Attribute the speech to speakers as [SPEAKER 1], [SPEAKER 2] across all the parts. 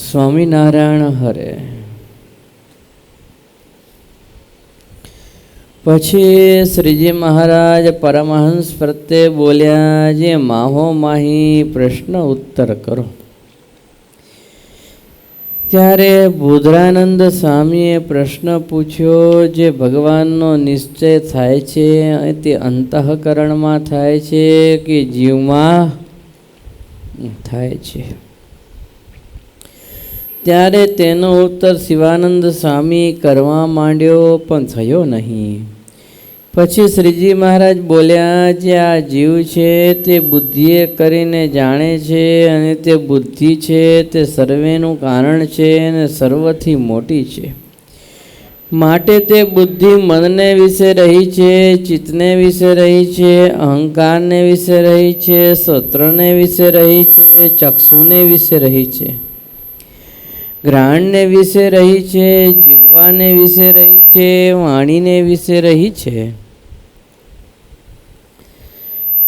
[SPEAKER 1] સ્વામિનારાયણ હરે. પછી શ્રીજી મહારાજ પરમહંસ પ્રત્યે બોલ્યા, જે માહો માહી પ્રશ્ન ઉત્તર કરો. ત્યારે બુધરાનંદ સ્વામીએ પ્રશ્ન પૂછ્યો, જે ભગવાનનો નિશ્ચય થાય છે તે અંતઃકરણમાં થાય છે કે જીવમાં થાય છે? ત્યારે તેનો ઉત્તર શિવાનંદ સ્વામી કરવા માંડ્યો, પણ થયો નહીં. પછી શ્રીજી મહારાજ બોલ્યા, જે આ જીવ છે તે બુદ્ધિએ કરીને જાણે છે, અને તે બુદ્ધિ છે તે સર્વેનું કારણ છે અને સર્વથી મોટી છે. માટે તે બુદ્ધિ મનને વિશે રહી છે, ચિત્તને વિશે રહી છે, અહંકારને વિશે રહી છે, સત્રને વિશે રહી છે, ચક્ષુને વિશે રહી છે, ઘ્રાણને વિશે રહી છે, જીવવાને વિશે રહી છે, વાણીને વિશે રહી છે,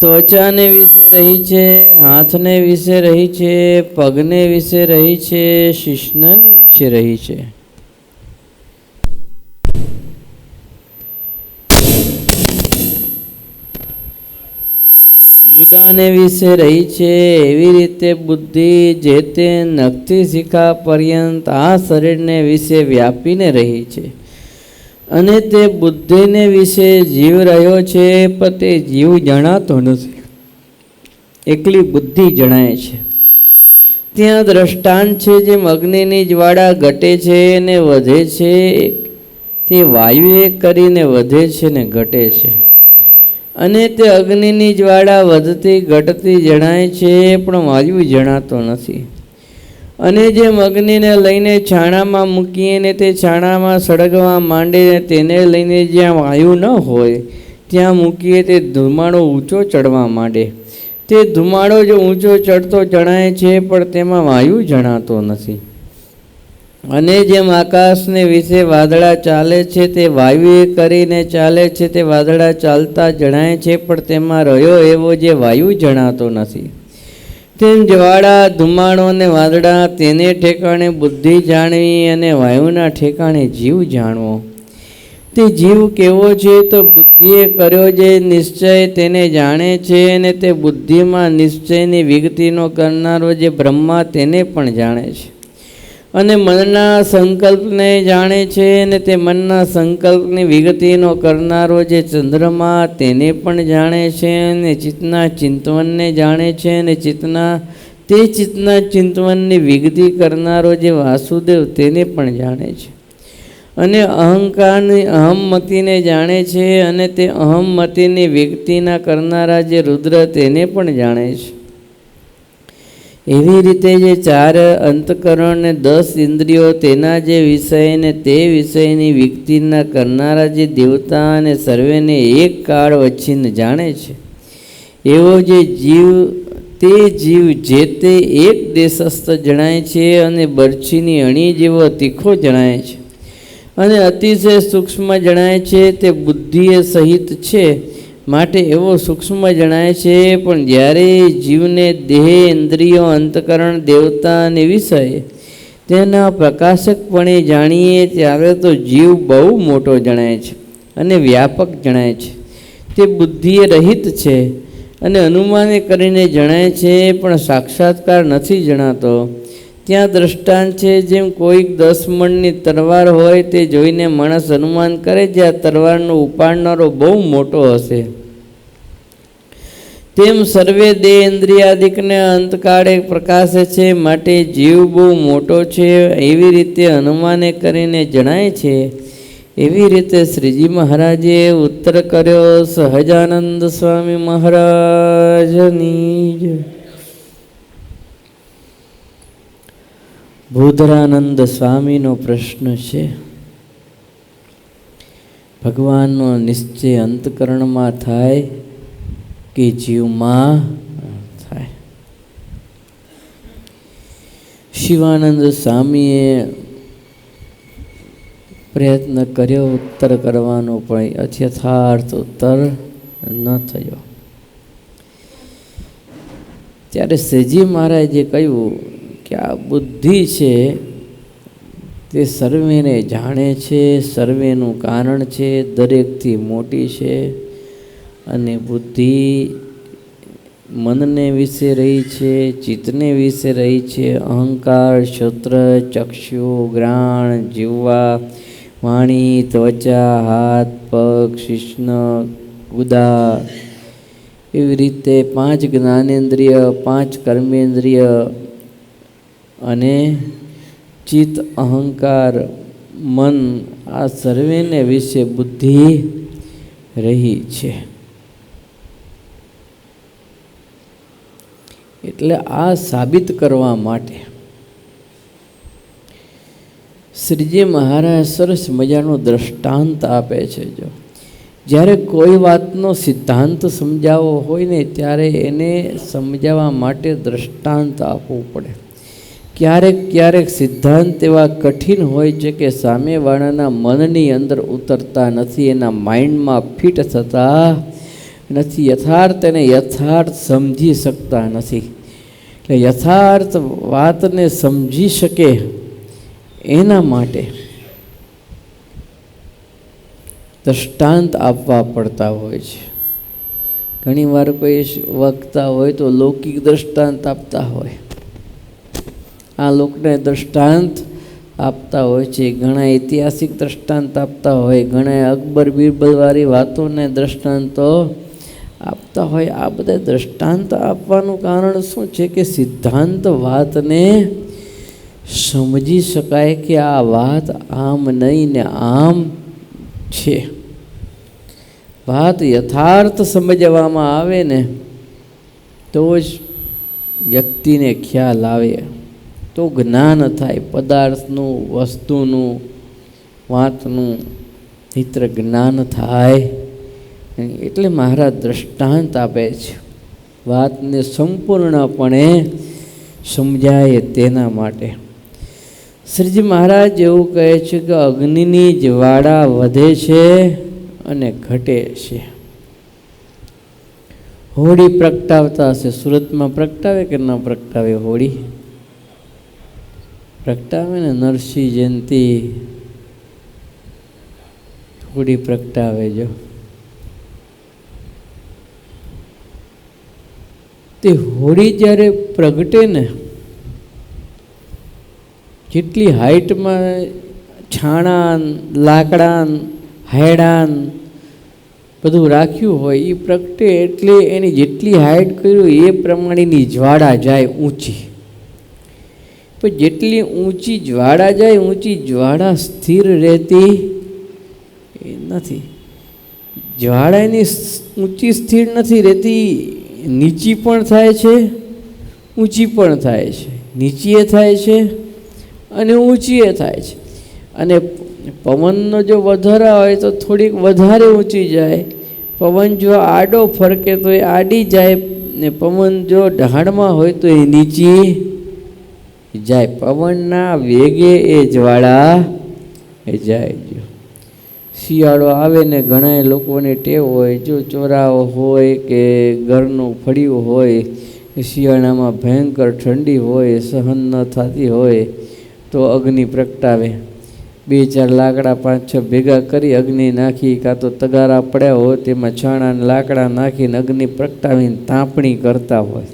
[SPEAKER 1] ત્વચાને વિશે રહી છે, હાથને વિશે રહી છે, પગને વિશે રહી છે, શિશ્નને વિશે રહી છે, ગુદાને વિશે રહી છે. એવી રીતે બુદ્ધિ જે તે નખથી શિખા પર્યંત આ શરીરને વિશે વ્યાપીને રહી છે, અને તે બુદ્ધિને વિશે જીવ રહ્યો છે, પણ તે જીવ જણાતો નથી, એકલી બુદ્ધિ જણાય છે. ત્યાં દ્રષ્ટાંત છે, જેમ અગ્નિની જ્વાળા ઘટે છે અને વધે છે, તે વાયુએ કરીને વધે છે ને ઘટે છે, અને તે અગ્નિની જ્વાળા વધતી ઘટતી જણાય છે, પણ વાયુ જણાતો નથી. અને જેમ અગ્નિને લઈને છાણામાં મૂકીએ ને તે છાણામાં સળગવા માંડે, તેને લઈને જ્યાં વાયુ ન હોય ત્યાં મૂકીએ તે ધુમાડો ઊંચો ચડવા માંડે. તે ધુમાડો જો ઊંચો ચડતો જણાય છે, પણ તેમાં વાયુ જણાતો નથી. અને જેમ આકાશને વિશે વાદળા ચાલે છે, તે વાયુએ કરીને ચાલે છે, તે વાદળા ચાલતા જણાય છે, પણ તેમાં રહ્યો એવો જે વાયુ જણાતો નથી. તેમ જ્વાળા, ધુમાડો અને વાદળા તેને ઠેકાણે બુદ્ધિ જાણવી, અને વાયુના ઠેકાણે જીવ જાણવો. તે જીવ કેવો છે? તો બુદ્ધિએ કર્યો જે નિશ્ચય તેને જાણે છે, અને તે બુદ્ધિમાં નિશ્ચયની વિગતિનો કરનારો જે બ્રહ્મા તેને પણ જાણે છે, અને મનના સંકલ્પને જાણે છે, અને તે મનના સંકલ્પની વિગતિનો કરનારો જે ચંદ્રમા તેને પણ જાણે છે, અને ચિત્તના ચિંતવનને જાણે છે, અને ચિત્તના ચિંતવનની વિગતિ કરનારો જે વાસુદેવ તેને પણ જાણે છે, અને અહંકારની અહમમતિને જાણે છે, અને તે અહમમતિની વિગતિના કરનારા જે રુદ્ર તેને પણ જાણે છે. એવી રીતે જે 4 અંતકરણ ને 10 ઇન્દ્રિયો તેના જે વિષય ને તે વિષયની વિગતિના કરનારા જે દેવતા અને સર્વેને એક કાળ વચ્ચીને જાણે છે, એવો જે જીવ, તે જીવ જે તે એક દેશસ્થ જણાય છે, અને બરછીની અણી જેવો તીખો જણાય છે, અને અતિશય સૂક્ષ્મ જણાય છે. તે બુદ્ધિએ સહિત છે, માટે એવો સૂક્ષ્મ જણાય છે. પણ જ્યારે જીવને દેહ, ઇન્દ્રિયો, અંતકરણ, દેવતા અને વિષય તેના પ્રકાશકપણે જાણીએ, ત્યારે તો જીવ બહુ મોટો જણાય છે અને વ્યાપક જણાય છે. તે બુદ્ધિએ રહિત છે, અને અનુમાને કરીને જણાય છે, પણ સાક્ષાત્કાર નથી જણાતો. ત્યાં દ્રષ્ટાંત છે, જેમ કોઈક 10 મણની તલવાર હોય તે જોઈને માણસ અનુમાન કરે જે આ તલવારનો ઉપાડનારો બહુ મોટો હશે. તેમ સર્વે દેહ, ઇન્દ્રિયાદિકને અંતકાળે પ્રકાશે છે, માટે જીવ બહુ મોટો છે, એવી રીતે અનુમાને કરીને જણાય છે. એવી રીતે શ્રીજી મહારાજે ઉત્તર કર્યો. સહજાનંદ સ્વામી મહારાજની જય. બુધરાનંદ સ્વામીનો પ્રશ્ન છે, ભગવાનનો નિશ્ચય અંતકરણમાં થાય કે જીવમાં થાય? શિવાનંદ સ્વામીએ પ્રયત્ન કર્યો ઉત્તર કરવાનો, પણ યથાર્થ ઉત્તર ન થયો. ત્યારે શ્રીજી મહારાજે કહ્યું કે આ બુદ્ધિ છે તે સર્વેને જાણે છે, સર્વેનું કારણ છે, દરેકથી મોટી છે. અને બુદ્ધિ મનને વિશે રહી છે, ચિત્તને વિશે રહી છે. અહંકાર, ક્ષત્ર, ચક્ષુ, જ્ઞાન, જીવવા, વાણી, ત્વચા, હાથ, પગ, શિશ્ન, ઉદા, એવી રીતે 5 જ્ઞાનેન્દ્રિય, 5 કર્મેન્દ્રિય અને ચિત્ત, અહંકાર, મન, આ સર્વેને વિશે બુદ્ધિ રહી છે. એટલે આ સાબિત કરવા માટે શ્રીજી મહારાજ સરસ મજાનો દ્રષ્ટાંત આપે છે. જો જ્યારે કોઈ વાતનો સિદ્ધાંત સમજાવવો હોય ને ત્યારે એને સમજાવવા માટે દ્રષ્ટાંત આપવું પડે. ક્યારેક સિદ્ધાંત એવા કઠિન હોય છે કે સામેવાળાના મનની અંદર ઉતરતા નથી, એના માઇન્ડમાં ફિટ થતા નથી, એને યથાર્થ સમજી શકતા નથી. એટલે યથાર્થ વાતને સમજી શકે એના માટે દ્રષ્ટાંત આપવા પડતા હોય છે. ઘણીવાર કોઈ વક્તા હોય તો લૌકિક દ્રષ્ટાંત આપતા હોય, આ લોકને દ્રષ્ટાંત આપતા હોય છે. ઘણા ઐતિહાસિક દ્રષ્ટાંત આપતા હોય, ઘણા અકબર બિરબલવાળી વાતોને દ્રષ્ટાંતો આપતા હોય. આ બધા દ્રષ્ટાંત આપવાનું કારણ શું છે કે સિદ્ધાંત વાતને સમજી શકાય કે આ વાત આમ નહીં ને આમ છે. વાત યથાર્થ સમજવામાં આવે ને તો જ વ્યક્તિને ખ્યાલ આવે, તો જ્ઞાન થાય પદાર્થનું, વસ્તુનું, વાતનું, મિત્ર જ્ઞાન થાય. એટલે મહારાજ દ્રષ્ટાંત આપે છે વાતને સંપૂર્ણપણે સમજાય તેના માટે. શ્રીજી મહારાજ એવું કહે છે કે અગ્નિની જ્વાળા વધે છે અને ઘટે છે. હોળી પ્રગટાવતા હશે, સુરતમાં પ્રગટાવે કે ન પ્રગટાવે? હોળી પ્રગટાવે ને, નરસિંહ જયંતિ હોળી પ્રગટાવે. જો તે હોળી જ્યારે પ્રગટે ને, જેટલી હાઈટમાં છાણા, લાકડા, હાયડાન બધું રાખ્યું હોય એ પ્રગટે એટલે એની જેટલી હાઈટ કર્યું એ પ્રમાણેની જ્વાળા જાય ઊંચી. પણ જેટલી ઊંચી જ્વાળા જાય, ઊંચી જ્વાળા સ્થિર રહેતી નથી. જ્વાળાની ઊંચી સ્થિર નથી રહેતી, નીચી પણ થાય છે, ઊંચી પણ થાય છે, નીચીએ થાય છે અને ઊંચીએ થાય છે. અને પવનનો જો વધારો હોય તો થોડીક વધારે ઊંચી જાય, પવન જો આડો ફરકે તો એ આડી જાય, ને પવન જો ઢાળમાં હોય તો એ નીચી જાય. પવનના વેગે એ જ્વાળા એ જાય. જો શિયાળો આવે ને ઘણા લોકોને ટેવ હોય, જો ચોરાઓ હોય કે ઘરનું ફળિયું હોય, શિયાળામાં ભયંકર ઠંડી હોય, સહન ન થતી હોય તો અગ્નિ પ્રગટાવે. 2-4 લાકડા 5-6 ભેગા કરી અગ્નિ નાખી, કાં તો તગારા પડ્યા હોય તેમાં છાણા લાકડા નાખીને અગ્નિ પ્રગટાવીને તાપણી કરતા હોય.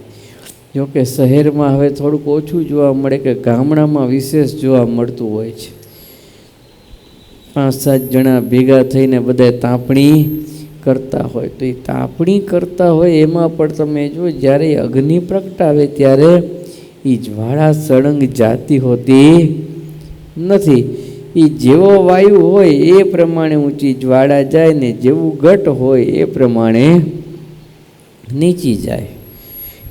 [SPEAKER 1] જોકે શહેરમાં હવે થોડુંક ઓછું જોવા મળે કે ગામડામાં વિશેષ જોવા મળતું હોય છે. 5-7 જણા ભેગા થઈને બધા તાપણી કરતા હોય. તો એ તાપણી કરતા હોય એમાં પણ તમે જો જ્યારે અગ્નિ પ્રગટાવે ત્યારે એ જ્વાળા સળંગ જાતી હોતી નથી. એ જેવો વાયુ હોય એ પ્રમાણે ઊંચી જ્વાળા જાય ને જેવું ઘટ હોય એ પ્રમાણે નીચી જાય.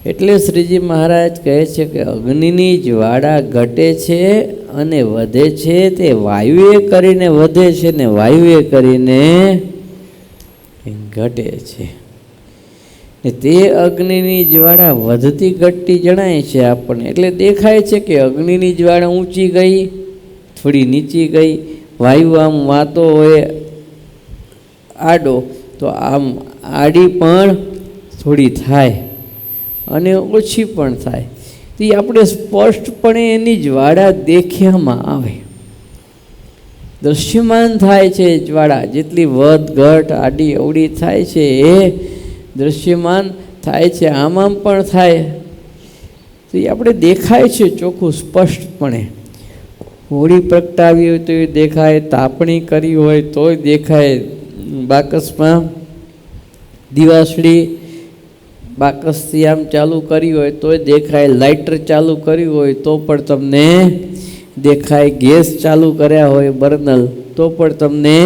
[SPEAKER 1] એટલે શ્રીજી મહારાજ કહે છે કે અગ્નિની જ્વાળા ઘટે છે અને વધે છે, તે વાયુએ કરીને વધે છે ને વાયુએ કરીને ઘટે છે. ને તે અગ્નિની જ્વાળા વધતી ઘટતી જણાય છે આપણને. એટલે દેખાય છે કે અગ્નિની જ્વાળા ઊંચી ગઈ, થોડી નીચી ગઈ. વાયુ આમ વાતો હોય આડો તો આમ આડી પણ થોડી થાય અને ઓછી પણ થાય. તો એ આપણે સ્પષ્ટપણે એની જ્વાળા દેખ્યામાં આવે, દૃશ્યમાન થાય છે. જ્વાળા જેટલી વધ ઘટ આડી અવડી થાય છે એ દૃશ્યમાન થાય છે, આમ પણ થાય. તો એ આપણે દેખાય છે ચોખ્ખું સ્પષ્ટપણે. હોળી પ્રગટાવી હોય તો એ દેખાય, તાપણી કરી હોય તોય દેખાય, બાકસમાં દિવાસળી બાકસથી આમ ચાલુ કરી હોય તોય દેખાય, લાઇટર ચાલુ કર્યું હોય તો પણ તમને દેખાય, ગેસ ચાલુ કર્યા હોય બર્નલ તો પણ તમને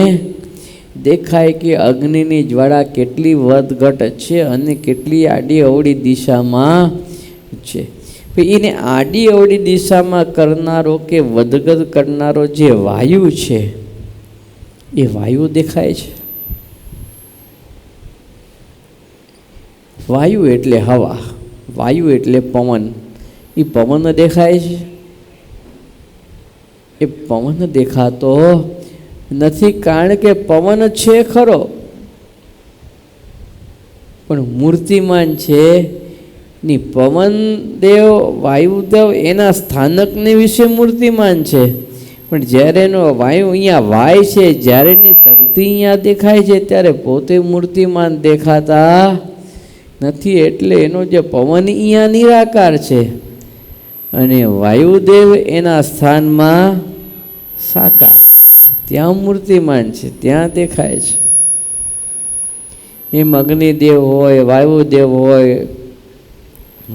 [SPEAKER 1] દેખાય કે અગ્નિની જ્વાળા કેટલી વધઘટ છે અને કેટલી આડી અવળી દિશામાં છે. એને આડી અવળી દિશામાં કરનારો કે વધઘટ કરનારો જે વાયુ છે એ વાયુ દેખાય છે. વાયુ એટલે હવા, વાયુ એટલે પવન. એ પવન દેખાય છે? એ પવન દેખાતો નથી, કારણ કે પવન છે ખરો પણ મૂર્તિમાન છે ની. પવન દેવ વાયુદેવ એના સ્થાનકને વિશે મૂર્તિમાન છે, પણ જ્યારે એનો વાયુ અહીંયા વાય છે, જ્યારે એની શક્તિ અહીંયા દેખાય છે ત્યારે પોતે મૂર્તિમાન દેખાતા નથી. એટલે એનો જે પવન અહીંયા નિરાકાર છે અને વાયુદેવ એના સ્થાનમાં સાકાર, ત્યાં મૂર્તિમાન છે, ત્યાં દેખાય છે. એમ અગ્નિદેવ હોય, વાયુદેવ હોય,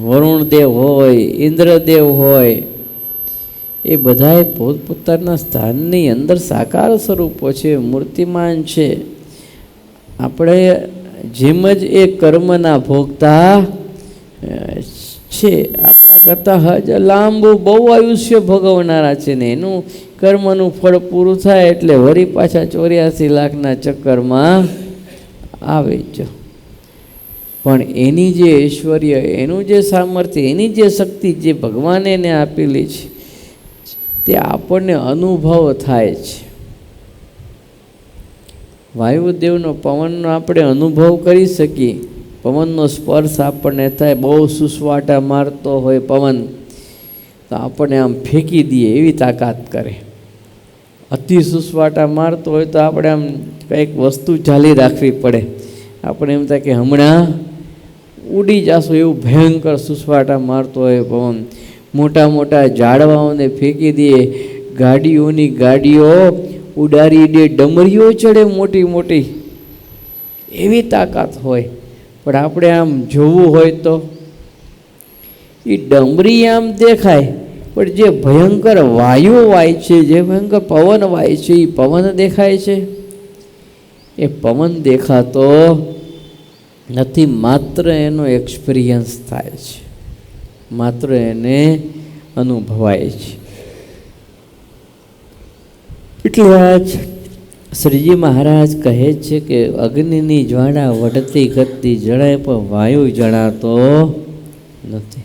[SPEAKER 1] વરુણદેવ હોય, ઇન્દ્રદેવ હોય, એ બધાએ પોતપોતાના સ્થાનની અંદર સાકાર સ્વરૂપો છે, મૂર્તિમાન છે. આપણે જેમ જ એ કર્મના ભોગતા છે, આપણા કરતાં હજ લાંબુ બહુ આયુષ્ય ભોગવનારા છે ને એનું કર્મનું ફળ પૂરું થાય એટલે વળી પાછા 84 લાખના ચક્કરમાં આવે જ. પણ એની જે ઐશ્વર્ય, એનું જે સામર્થ્ય, એની જે શક્તિ જે ભગવાને એને આપેલી છે તે આપણને અનુભવ થાય છે. વાયુદેવનો પવનનો આપણે અનુભવ કરી શકીએ, પવનનો સ્પર્શ આપણને થાય. બહુ સુસવાટા મારતો હોય પવન તો આપણને આમ ફેંકી દઈએ એવી તાકાત કરે. અતિ સુસવાટા મારતો હોય તો આપણે આમ કંઈક વસ્તુ ઝાલી રાખવી પડે, આપણે એમ થાય કે હમણાં ઉડી જશું, એવું ભયંકર સુસવાટા મારતો હોય પવન. મોટા મોટા ઝાડવાઓને ફેંકી દઈએ, ગાડીઓની ગાડીઓ ઉડારી દે, ડમરીઓ ચડે મોટી મોટી, એવી તાકાત હોય. પણ આપણે આમ જોવું હોય તો એ ડમરી આમ દેખાય, પણ જે ભયંકર વાયુ વાય છે, જે ભયંકર પવન વાય છે એ પવન દેખાય છે? એ પવન દેખાતો નથી, માત્ર એનો એક્સપિરિયન્સ થાય છે, માત્ર એને અનુભવાય છે. એટલે આજ શ્રીજી મહારાજ કહે છે કે અગ્નિની જ્વાળા વઢતી ઘટતી જણાય પણ વાયુ જણાતો નથી.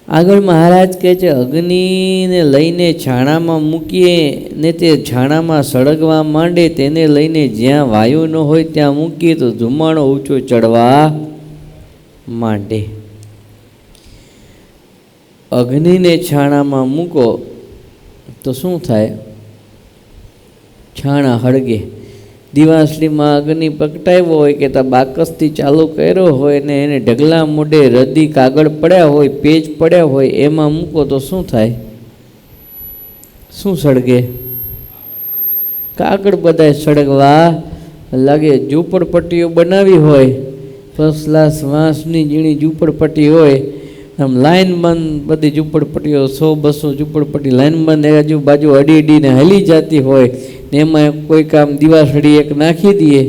[SPEAKER 1] આગળ મહારાજ કહે છે અગ્નિને લઈને છાણામાં મૂકીએ ને તે છાણામાં સળગવા માંડે, તેને લઈને જ્યાં વાયુ ન હોય ત્યાં મૂકીએ તો ધુમાડો ઊંચો ચડવા માંડે. અગ્નિને છાણામાં મૂકો તો શું થાય? છાણા હળગે. દિવાસળીમાં અગ્નિ પ્રગટાવ્યો હોય કે બાકસથી ચાલુ કર્યો હોય ને એને ઢગલા મોઢે રદી કાગળ પડ્યા હોય, પેજ પડ્યા હોય, એમાં મૂકો તો શું થાય? શું સળગે? કાગળ બધા સળગવા લાગે. ઝૂંપડપટ્ટીઓ બનાવી હોય, ફર્સ્ટ ક્લાસ વાંસની ઝીણી ઝૂંપડપટ્ટી હોય, આમ લાઈન બંધ બધી ઝૂંપડપટ્ટીઓ 100-200 ઝૂંપડપટ્ટી લાઈન બંધ આજુબાજુ અડી અડીને હલી જતી હોય ને એમાં કોઈ કામ દિવાસળી એક નાખી દઈએ,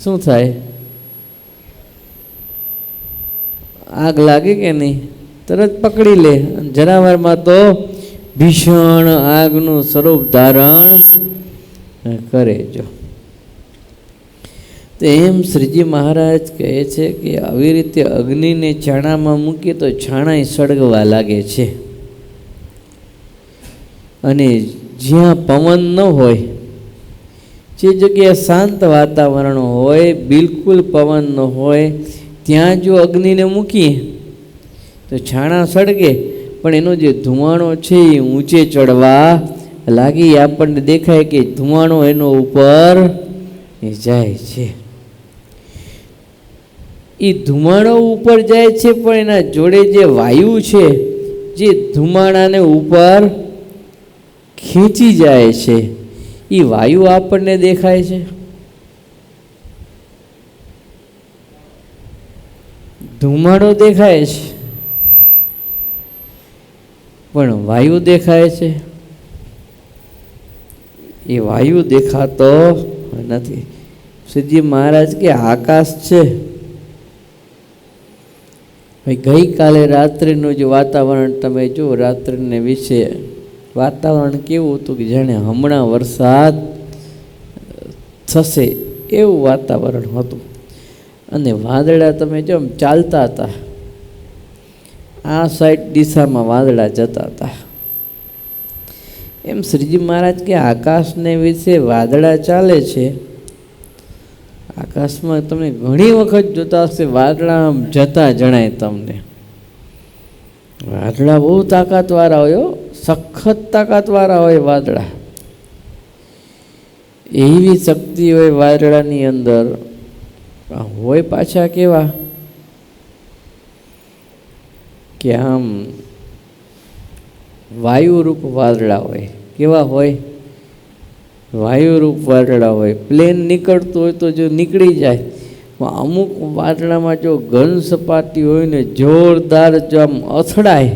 [SPEAKER 1] શું થાય? આગ લાગે કે નહીં? તરત પકડી લે. જનાવરમાં તો ભીષણ આગનું સ્વરૂપ ધારણ કરે. જો તો એમ શ્રીજી મહારાજ કહે છે કે આવી રીતે અગ્નિને છાણામાં મૂકીએ તો છાણા સળગવા લાગે છે. અને જ્યાં પવન ન હોય, જે જગ્યાએ શાંત વાતાવરણ હોય, બિલકુલ પવન ન હોય, ત્યાં જો અગ્નિને મૂકીએ તો છાણા સળગે પણ એનો જે ધુમાડો છે એ ઊંચે ચડવા લાગી. આપણને દેખાય કે ધુમાડો એનો ઉપર જાય છે. એ ધુમાડો ઉપર જાય છે પણ એના જોડે જે વાયુ છે જે ધુમાડાને ઉપર ખેંચી જાય છે એ વાયુ આપણને દેખાય છે. ધુમાડો દેખાય છે પણ વાયુ દેખાય છે એ વાયુ દેખાતો નથી. શ્રીજી મહારાજ કે આકાશ છે. ગઈકાલે રાત્રિનું જે વાતાવરણ તમે જો, રાત્રિને વિશે વાતાવરણ કેવું હતું કે જાણે હમણાં વરસાદ થશે એવું વાતાવરણ હતું. અને વાદળા તમે જો ચાલતા હતા, આ સાઈડ દિશામાં વાદળા જતા હતા. એમ શ્રીજી મહારાજ કે આકાશને વિશે વાદળા ચાલે છે. આકાશમાં તમે ઘણી વખત જોતા હશે વાદળા જતા જણાય તમને. વાદળા બહુ તાકાતવાળા હોય, સખત તાકાતવાળા હોય વાદળા. એવી શક્તિ હોય વાદળાની અંદર. હોય પાછા કેવા કે આમ વાયુરૂપ વાદળા હોય. કેવા હોય? વાયુરૂપ વાદળા હોય. પ્લેન નીકળતું હોય તો જો નીકળી જાય, અમુક વાદળામાં જો ઘન સપાટી હોય ને જોરદાર જો આમ અથડાય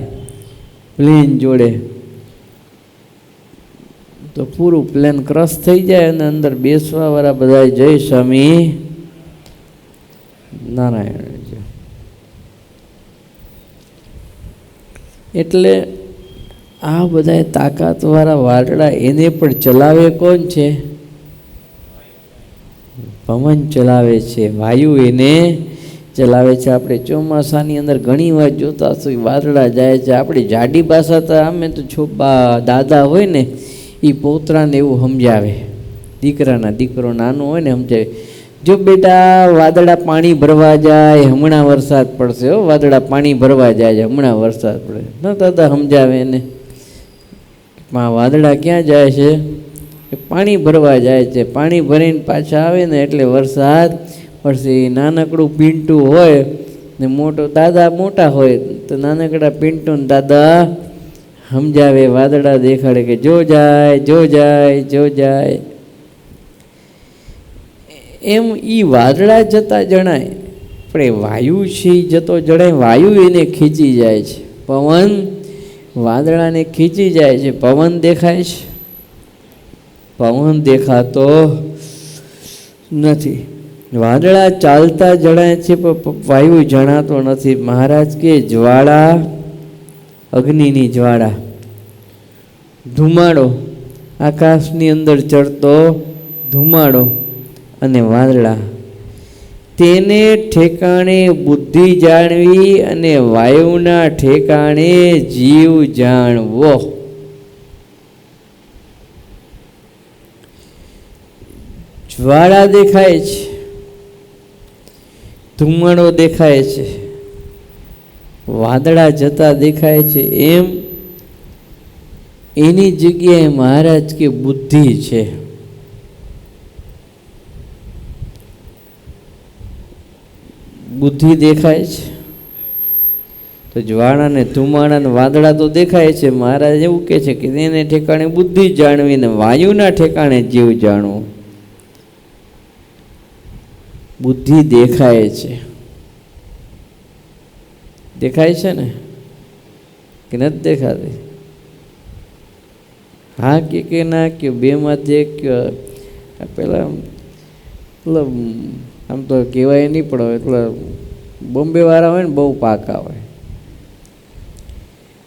[SPEAKER 1] પ્લેન જોડે તો પૂરું પ્લેન ક્રશ થઈ જાય અને અંદર બેસવાવાળા બધા જય સ્વામી નારાયણ. એટલે આ બધા તાકાતવાળા વાદળા એને પણ ચલાવે કોણ છે? પવન ચલાવે છે, વાયુ એને ચલાવે છે. આપણે ચોમાસાની અંદર ઘણી વાર જોતા હશું વાદળા જાય છે. આપણી જાડી ભાષા તો આમે તો દાદા હોય ને એ પોતરાને એવું સમજાવે, દીકરો નાનો હોય ને સમજાવે, જો બેટા વાદળા પાણી ભરવા જાય, હમણાં વરસાદ પડશે હો, વાદળા પાણી ભરવા જાય, હમણાં વરસાદ પડે. ન દાદા સમજાવે એને, વાદળા ક્યાં જાય છે? પાણી ભરવા જાય છે. પાણી ભરીને પાછા આવે ને એટલે વરસાદ પડશે. નાનકડું પીંટું હોય ને મોટો દાદા મોટા હોય તો નાનકડા પીંટું દાદા સમજાવે, વાદળા દેખાડે કે જો જાય જો જાય જો જાય. એમ ઈ વાદળા જતા જણાય પણ એ વાયુ છે જતો જણાય. વાયુ એને ખીચી જાય છે, પવન વાદળાને ખીચી જાય છે. પવન દેખાય છે? પવન દેખાતો નથી. વાદળા ચાલતા જણાય છે પણ વાયુ જણાતો નથી. મહારાજ કે જ્વાળા, અગ્નિની જ્વાળા, ધુમાડો, આકાશની અંદર ચડતો ધુમાડો અને વાદળા, તેને ઠેકાણે બુદ્ધિ જાણવી અને વાયુના ઠેકાણે જીવ જાણવો. જ્વાળા દેખાય છે, ધુમાડો દેખાય છે, વાદળા જતા દેખાય છે. એમ એની જગ્યાએ મહારાજ કે બુદ્ધિ છે. બુદ્ધિ દેખાય છે. તો જ્વાળા ને ધુમાડા ને વાદળા તો દેખાય છે. મહારાજ એવું કહે છે કે એને ઠેકાણે બુદ્ધિ જાણવી ને વાયુના ઠેકાણે જીવ જાણવું. બુદ્ધિ દેખાય છે. દેખાય છે ને કે નથી દેખાતી? હા કે ના કે બેમાંથી એક પેલા મતલબ આમ તો કહેવાય નહીં પડે, એટલે બોમ્બે વાળા હોય ને બહુ પાકા હોય.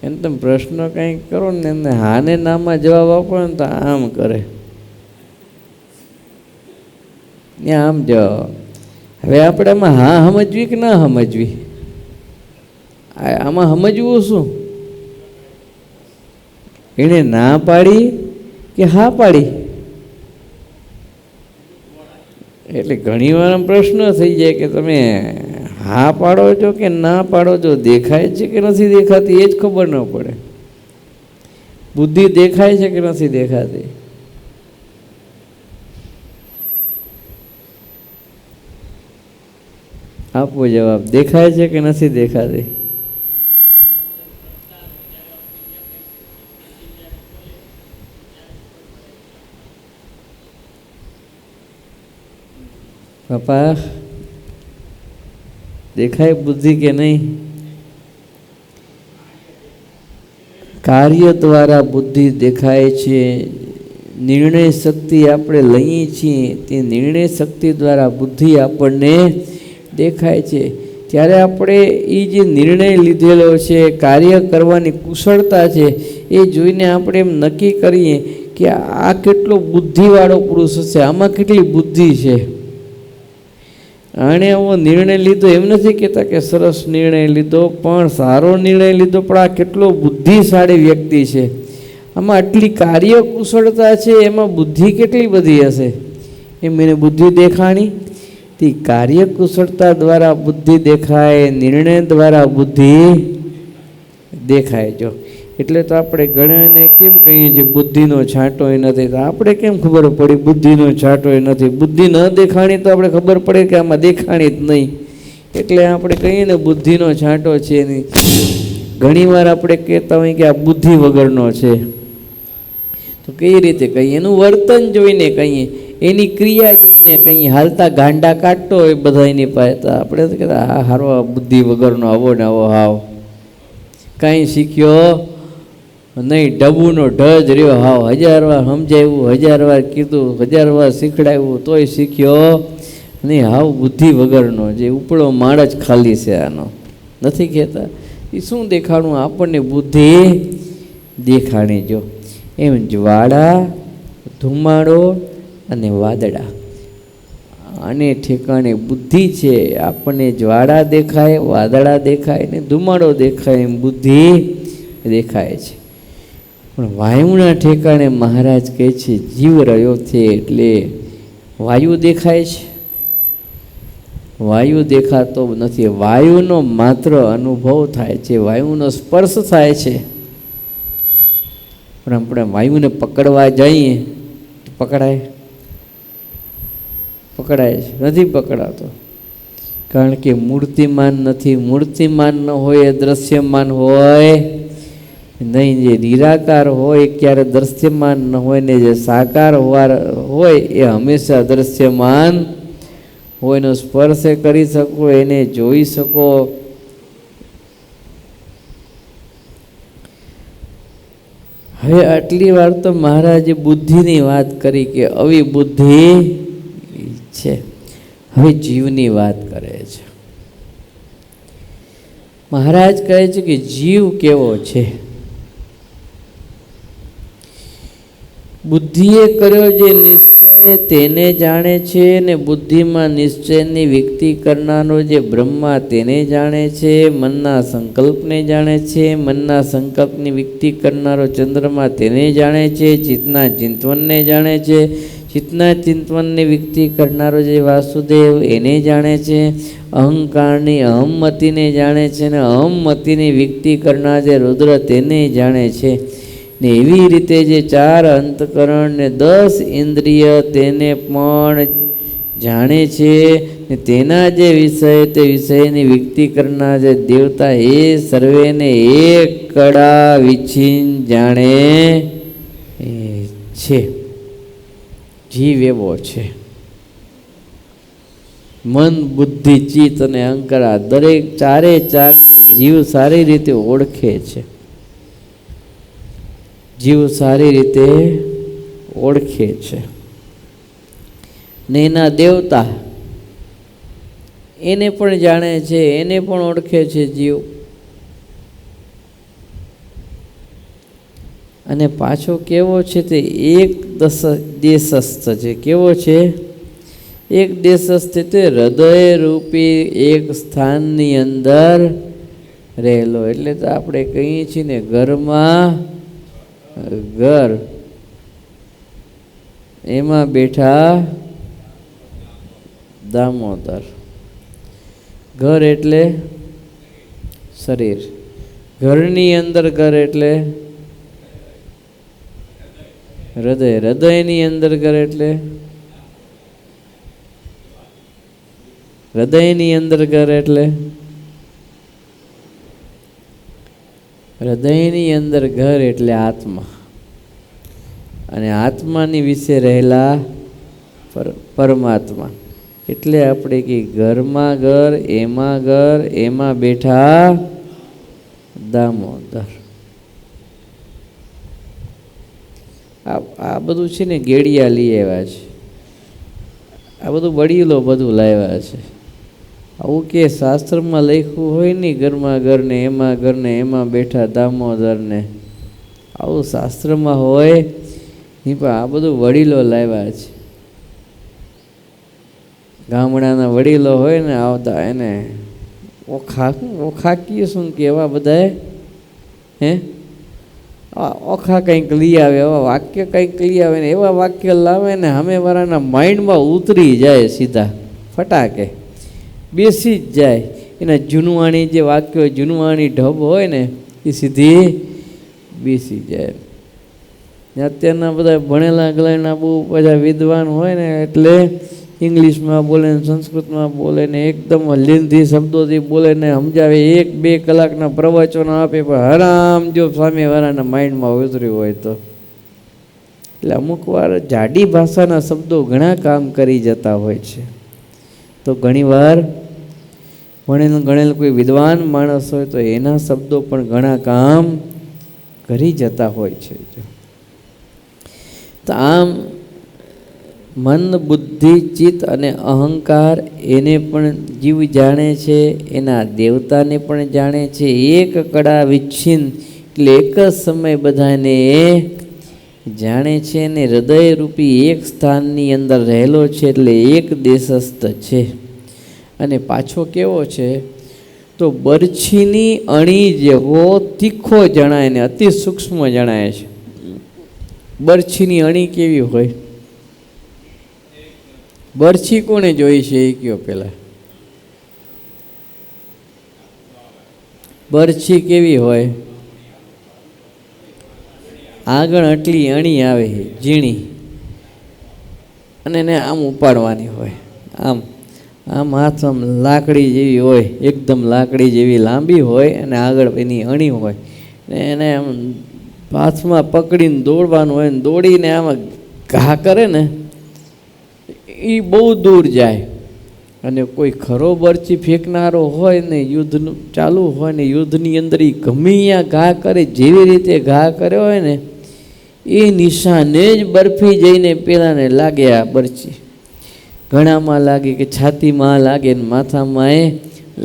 [SPEAKER 1] એને તમે પ્રશ્ન કંઈક કરો ને એમને હાને નામાં જવાબ આપો ને તો આમ કરે, આમ જવાબ. હવે આપણે આમાં હા સમજવી કે ના સમજવી? આમાં સમજવું શું? એને ના પાડી કે હા પાડી? એટલે ઘણી વાર પ્રશ્ન થઈ જાય કે તમે હા પાડો છો કે ના પાડો છો, દેખાય છે કે નથી દેખાતી એ જ ખબર ન પડે. બુદ્ધિ દેખાય છે કે નથી દેખાતી? આપો જવાબ. દેખાય છે કે નથી દેખાતી? પપ્પા દેખાય બુદ્ધિ કે નહીં? કાર્ય દ્વારા બુદ્ધિ દેખાય છે. નિર્ણય શક્તિ આપણે લઈએ છીએ તે નિર્ણય શક્તિ દ્વારા બુદ્ધિ આપણને દેખાય છે. ત્યારે આપણે એ જે નિર્ણય લીધેલો છે, કાર્ય કરવાની કુશળતા છે, એ જોઈને આપણે એમ નક્કી કરીએ કે આ કેટલો બુદ્ધિવાળો પુરુષ હશે, આમાં કેટલી બુદ્ધિ છે. આણે એવો નિર્ણય લીધો એમ નથી કહેતા કે સરસ નિર્ણય લીધો, પણ સારો નિર્ણય લીધો, પણ આ કેટલો બુદ્ધિશાળી વ્યક્તિ છે, આમાં આટલી કાર્ય કુશળતા છે, એમાં બુદ્ધિ કેટલી બધી હશે. એમ એને બુદ્ધિ દેખાણી. તે કાર્ય કુશળતા દ્વારા બુદ્ધિ દેખાય, નિર્ણય દ્વારા બુદ્ધિ દેખાય. જો એટલે તો આપણે ઘણાને કેમ કહીએ છીએ બુદ્ધિનો છાંટોય નથી, તો આપણે કેમ ખબર પડી બુદ્ધિનો છાંટોય નથી? બુદ્ધિ ન દેખાણી તો આપણે ખબર પડે કે આમાં દેખાણી જ નહીં, એટલે આપણે કહીએ ને બુદ્ધિનો છાંટો છે નહીં. ઘણીવાર આપણે કહેતા હોઈએ કે આ બુદ્ધિ વગરનો છે, તો કઈ રીતે કહીએ? એનું વર્તન જોઈને કહીએ, એની ક્રિયા જોઈને કહીએ. હાલતા ગાંડા કાઢતો હોય બધા એની પાસે, તો આપણે તો કહેતા આ હારો બુદ્ધિ વગરનો આવો ને આવો હાવ, કાંઈ શીખ્યો નહીં, ડબુનો ઢજ રહ્યો હાવ. 1000 વાર સમજાવ્યું, 1000 વાર કીધું, 1000 વાર શીખડાવ્યું તોય શીખ્યો નહીં, હાવ બુદ્ધિ વગરનો, જે ઉપડો માળ જ ખાલી છે આનો. નથી કહેતા? એ શું દેખાડું આપણને? બુદ્ધિ દેખાણી. જો એમ જ્વાળા, ધુમાડો અને વાદળા, આને ઠેકાણે બુદ્ધિ છે. આપણને જ્વાળા દેખાય, વાદળા દેખાય ને ધુમાડો દેખાય, એમ બુદ્ધિ દેખાય છે. પણ વાયુના ઠેકાણે મહારાજ કહે છે જીવ રહ્યો છે, એટલે વાયુ દેખાય છે? વાયુ દેખાતો નથી. વાયુનો માત્ર અનુભવ થાય છે, વાયુનો સ્પર્શ થાય છે, પણ આપણે વાયુને પકડવા જઈએ પકડાય? પકડાય છે? નથી પકડાતો, કારણ કે મૂર્તિમાન નથી. મૂર્તિમાન ન હોય એ દ્રશ્યમાન હોય નહીં. જે નિરાકાર હોય ક્યારે દ્રશ્યમાન ન હોય, ને જે સાકાર હોય એ હંમેશા દ્રશ્યમાન હોય. એનો સ્પર્શ કરી શકો, એને જોઈ શકો. હવે આટલી વાર તો મહારાજે બુદ્ધિની વાત કરી કે આવી બુદ્ધિ છે. હવે જીવની વાત કરે છે. મહારાજ કહે છે કે જીવ કેવો છે? બુદ્ધિએ કર્યો જે નિશ્ચય તેને જાણે છે, ને બુદ્ધિમાં નિશ્ચયની વ્યક્તિ કરનારો જે બ્રહ્મા તેને જાણે છે. મનના સંકલ્પને જાણે છે, મનના સંકલ્પની વ્યક્તિ કરનારો ચંદ્રમા તેને જાણે છે. ચિત્તના ચિંતવનને જાણે છે, ચિત્તના ચિંતવનની વ્યક્તિ કરનારો જે વાસુદેવ એને જાણે છે. અહંકારની અહમમતીને જાણે છે, ને અહમમતીની વ્યક્તિ કરનાર જે રુદ્ર તેને જાણે છે. ને એવી રીતે જે 4 અંતકરણ ને 10 ઇન્દ્રિય તેને પણ જાણે છે. ને તેના જે વિષય તે વિષયની વ્યક્તિ કરનાર જે દેવતા એ સર્વેને એક કડા વિછીન જાણે છે. જીવ એવો છે. મન, બુદ્ધિ, ચિત્ત અને અહંકાર, દરેક 4 જીવ સારી રીતે ઓળખે છે. જીવ સારી રીતે ઓળખે છે. ને એના દેવતા એને પણ જાણે છે, એને પણ ઓળખે છે જીવ. અને પાછો કેવો છે? તે એક દેશસ્થ છે. કેવો છે? એક દેશસ્થ, તે હૃદય રૂપી એક સ્થાનની અંદર રહેલો. એટલે તો આપણે કહીએ છીએ ને ઘરમાં ઘર, એમાં બેઠા દામોદર. ઘર એટલે શરીર, ઘરની અંદર ઘર એટલે હૃદય, હૃદયની અંદર ઘર એટલે હૃદયની અંદર ઘર એટલે હૃદયની અંદર ઘર એટલે આત્મા, અને આત્માની વિશે રહેલા પરમાત્મા. એટલે આપણે કે ઘરમાં ઘર, એમાં બેઠા દામોદર. આ બધું છે ને ગેડિયા લઈ આવ્યા છે, આ બધું વડીલો બધું લાવ્યા છે. આવું કે શાસ્ત્રમાં લખ્યું હોય ને, ઘરમાં ઘર ને એમાં બેઠા દામોદર ને, આવું શાસ્ત્રમાં હોય નહીં, પણ આ બધું વડીલો લાવ્યા છે. ગામડાના વડીલો હોય ને આવતા, એને ઓખા કીએ શું કે એવા બધાએ ઓખા કંઈક લઈ આવે, એવા વાક્ય કંઈક લઈ આવે ને, એવા વાક્ય લાવે ને સામેવાળાના માઇન્ડમાં ઉતરી જાય, સીધા ફટાકે બેસી જ જાય. એના જૂનવાણી જે વાક્યો, જૂનવાણી ઢબ હોય ને, એ સીધી બેસી જાય. અત્યારના બધા ભણેલા ગળેલા બહુ બધા વિદ્વાન હોય ને, એટલે ઇંગ્લિશમાં બોલે ને સંસ્કૃતમાં બોલે ને, એકદમ લીંધી શબ્દોથી બોલે ને સમજાવે, 1-2 કલાકના પ્રવચનો આપે, પણ હરામ જો સામેવાળાના માઇન્ડમાં ઉતર્યું હોય તો. એટલે અમુક વાર જાડી ભાષાના શબ્દો ઘણા કામ કરી જતા હોય છે. તો ઘણી વાર ભણેલ કોઈ વિદ્વાન માણસ હોય તો એના શબ્દો પણ ઘણા કામ કરી જતા હોય છે. તો આમ મન, બુદ્ધિ, ચિત્ત અને અહંકાર એને પણ જીવ જાણે છે, એના દેવતાને પણ જાણે છે. એક કડા વિચ્છિન્ન એટલે એક જ સમય બધાને જાણે છે, અને હૃદયરૂપી એક સ્થાનની અંદર રહેલો છે, એટલે એક દેશસ્થ છે. અને પાછો કેવો છે તો બરછીની અણી જેવો તીખો જણાય ને અતિ સૂક્ષ્મ જણાય છે. બરછીની અણી કેવી હોય? બરછી કોને જોઈ છે એ કયો પેલા? બરછી કેવી હોય? આગળ આટલી અણી આવે ઝીણી, અને એને આમ ઉપાડવાની હોય, આમ હાથમાં લાકડી જેવી હોય, એકદમ લાકડી જેવી લાંબી હોય, અને આગળ એની અણી હોય, ને એને આમ હાથમાં પકડીને દોડવાનું હોય, ને દોડીને આમાં ઘા કરે ને એ બહુ દૂર જાય. અને કોઈ ખરો બરછી ફેંકનારો હોય ને, યુદ્ધનું ચાલુ હોય ને, યુદ્ધની અંદર એ ગમે ત્યાં ઘા કરે, જેવી રીતે ઘા કર્યો હોય ને એ નિશાને જ બરફી જઈને પેલાને લાગે. આ બરછી ઘણામાં લાગે કે છાતીમાં લાગે ને માથામાં એ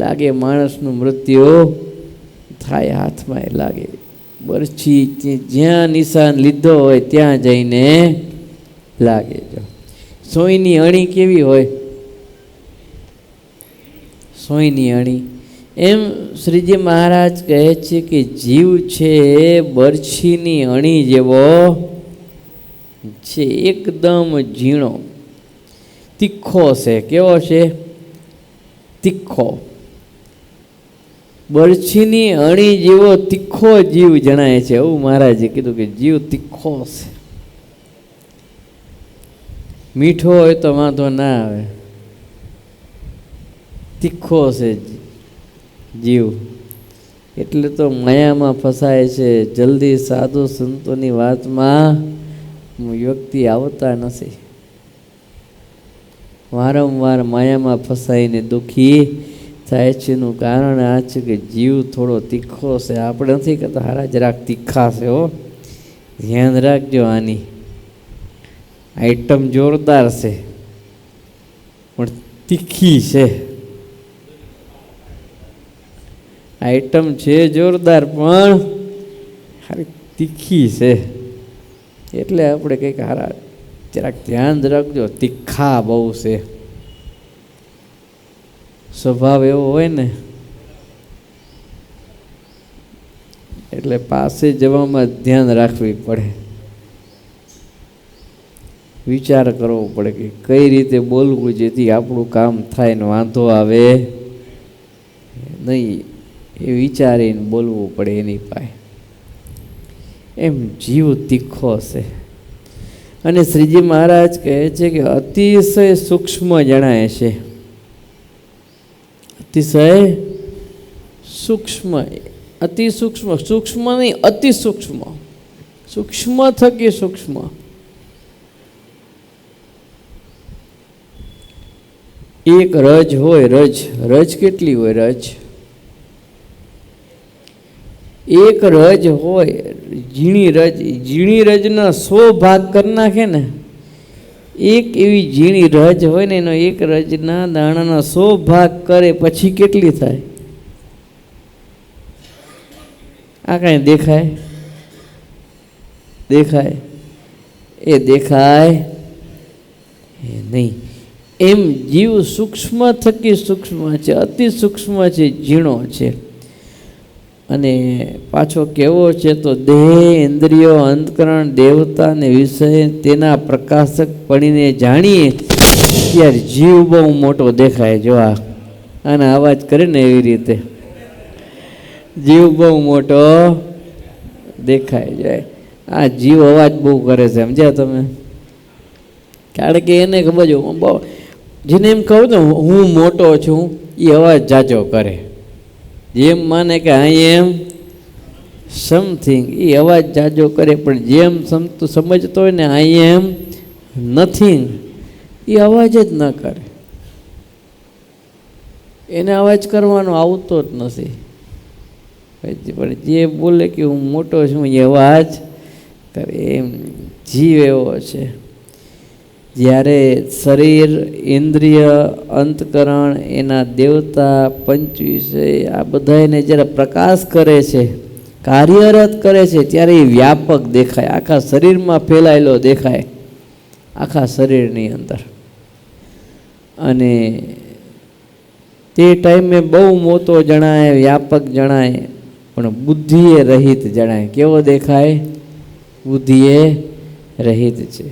[SPEAKER 1] લાગે, માણસનું મૃત્યુ થાય, હાથમાં એ લાગે. બરછી જ્યાં નિશાન લીધો હોય ત્યાં જઈને લાગે. સોયની અણી કેવી હોય? સોયની અણી. એમ શ્રીજી મહારાજ કહે છે કે જીવ છે બરછીની અણી જેવો છે, એકદમ ઝીણો, તીખો છે. કેવો છે? તીખો. બરછીની અણી જેવો તીખો જીવ જણાય છે. એવું મહારાજે કીધું કે જીવ તીખો છે. મીઠો હોય તો વાંધો ના આવે, તીખો છે જીવ. એટલે તો માયામાં ફસાય છે. જલ્દી સાધુ સંતોની વાતમાં વ્યક્તિ આવતા નથી. વારંવાર માયામાં ફસાઈને દુઃખી થાય છે. એનું કારણ આ છે કે જીવ થોડો તીખો છે. આપણે નથી કહેતા હારા જરાક તીખા છે, હો ધ્યાન રાખજો. આની આઈટમ જોરદાર છે પણ તીખી છે. આઈટમ છે જોરદાર પણ હારી તીખી છે. એટલે આપણે કંઈક હારા જરાક ધ્યાન રાખજો, તીખા બહુ છે. સ્વભાવ એવો હોય ને એટલે પાસે જવામાં ધ્યાન રાખવી પડે, વિચાર કરવો પડે કે કઈ રીતે બોલવું જેથી આપણું કામ થાય ને વાંધો આવે નહીં, એ વિચારીને બોલવું પડે એની પાસે. એમ જીવ તીખો છે. અને શ્રીજી મહારાજ કહે છે કે અતિશય સૂક્ષ્મ જણાય છે. અતિશય સૂક્ષ્મ, અતિ સૂક્ષ્મ, સૂક્ષ્મ નહીં અતિ સૂક્ષ્મ, સૂક્ષ્મ થકી સૂક્ષ્મ. એક રજ હોય, રજ, રજ કેટલી હોય? રજ એક રજ હોય, ઝીણી રજ, ઝીણી રજના 100 ભાગ કરી નાખે ને, એક એવી ઝીણી રજ હોય ને એનો એક રજના દાણાના 100 ભાગ કરે પછી કેટલી થાય? આ કાંઈ દેખાય? દેખાય? એ દેખાય એ નહીં. એમ જીવ સૂક્ષ્મ થકી સૂક્ષ્મ છે, અતિ સૂક્ષ્મ છે, ઝીણો છે. અને પાછો કેવો છે તો દેહ, ઇન્દ્રિયો, અંતકરણ, દેવતા ને વિષય તેના પ્રકાશક પડીને જાણીએ ત્યારે જીવ બહુ મોટો દેખાય. જો આને અવાજ કરે ને એવી રીતે જીવ બહુ મોટો દેખાય જાય. આ જીવ અવાજ બહુ કરે છે, સમજ્યા તમે? કારણ કે એને ખબર છે, જેને એમ કહું તો હું મોટો છું, એ અવાજ જાજો કરે. જેમ માને કે આઈ એમ સમથિંગ, એ અવાજ જાજો કરે. પણ જેમ સમજતો હોય ને આઈ એમ નથિંગ, એ અવાજ જ ન કરે. એને અવાજ કરવાનો આવતો જ નથી. પણ જે બોલે કે હું મોટો છું એ અવાજ કરે. એમ જીવ એવો છે. જ્યારે શરીર, ઇન્દ્રિય, અંતકરણ, એના દેવતા, પંચવિષય આ બધાને જ્યારે પ્રકાશ કરે છે, કાર્યરત કરે છે, ત્યારે એ વ્યાપક દેખાય, આખા શરીરમાં ફેલાયેલો દેખાય, આખા શરીરની અંદર. અને તે ટાઈમે બહુ મોટો જણાય, વ્યાપક જણાય, પણ બુદ્ધિએ રહિત જણાય. કેવો દેખાય? બુદ્ધિએ રહિત છે.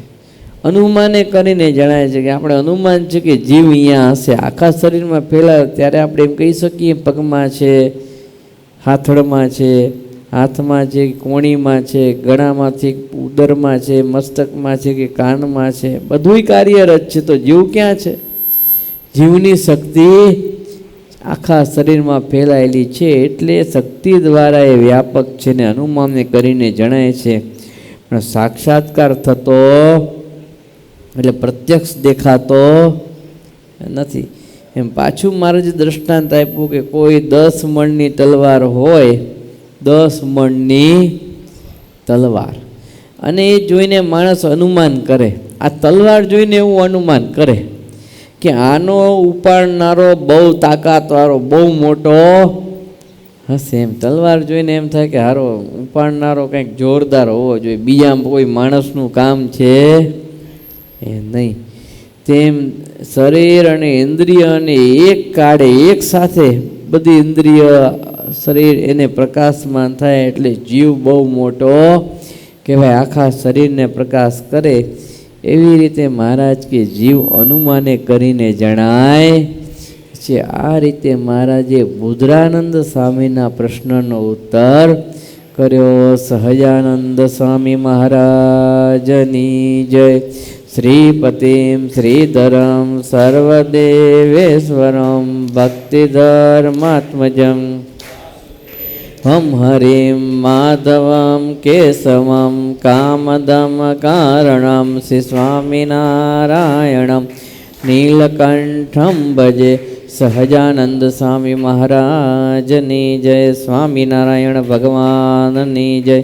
[SPEAKER 1] અનુમાને કરીને જણાય છે કે આપણે અનુમાન છે કે જીવ અહીંયા હશે, આખા શરીરમાં ફેલાય. ત્યારે આપણે એમ કહી શકીએ પગમાં છે, હાથળમાં છે, હાથમાં છે, કોણીમાં છે, ગળામાંથી ઉદરમાં છે, મસ્તકમાં છે કે કાનમાં છે, બધુંય કાર્યરત છે. તો જીવ ક્યાં છે? જીવની શક્તિ આખા શરીરમાં ફેલાયેલી છે. એટલે શક્તિ દ્વારા એ વ્યાપક છે ને અનુમાનને કરીને જણાય છે. પણ સાક્ષાત્કાર થતો એટલે પ્રત્યક્ષ દેખાતો નથી. એમ પાછું મારે જે દ્રષ્ટાંત આપ્યું કે કોઈ 10 મણની તલવાર હોય, 10 મણની તલવાર, અને એ જોઈને માણસ અનુમાન કરે. આ તલવાર જોઈને એવું અનુમાન કરે કે આનો ઉપાડનારો બહુ તાકાતવાળો, બહુ મોટો હશે. એમ તલવાર જોઈને એમ થાય કે હારો ઉપાડનારો કંઈક જોરદાર હોવો જોઈએ, બીજા કોઈ માણસનું કામ છે એ નહીં. તેમ શરીર અને ઇન્દ્રિય અને એક કાળે એક સાથે બધી ઇન્દ્રિય, શરીર એને પ્રકાશમાન થાય એટલે જીવ બહુ મોટો કહેવાય, આખા શરીરને પ્રકાશ કરે. એવી રીતે મહારાજ કે જીવ અનુમાને કરીને જણાય છે. આ રીતે મહારાજે બુધરાનંદ સ્વામીના પ્રશ્નનો ઉત્તર કર્યો. સહજાનંદ સ્વામી મહારાજની જય. શ્રીપતિમ શ્રીધરમ સર્વદેવેશ્વરમ ભક્તિધર્માત્મજમ હમ હરિમ માધવમ કેશવમ કામદમ કારણમ શ્રી સ્વામિનારાયણમ નીલકંઠમ ભજે. સહજાનંદ સ્વામી મહારાજની જય. સ્વામિનારાયણ ભગવાનની જય.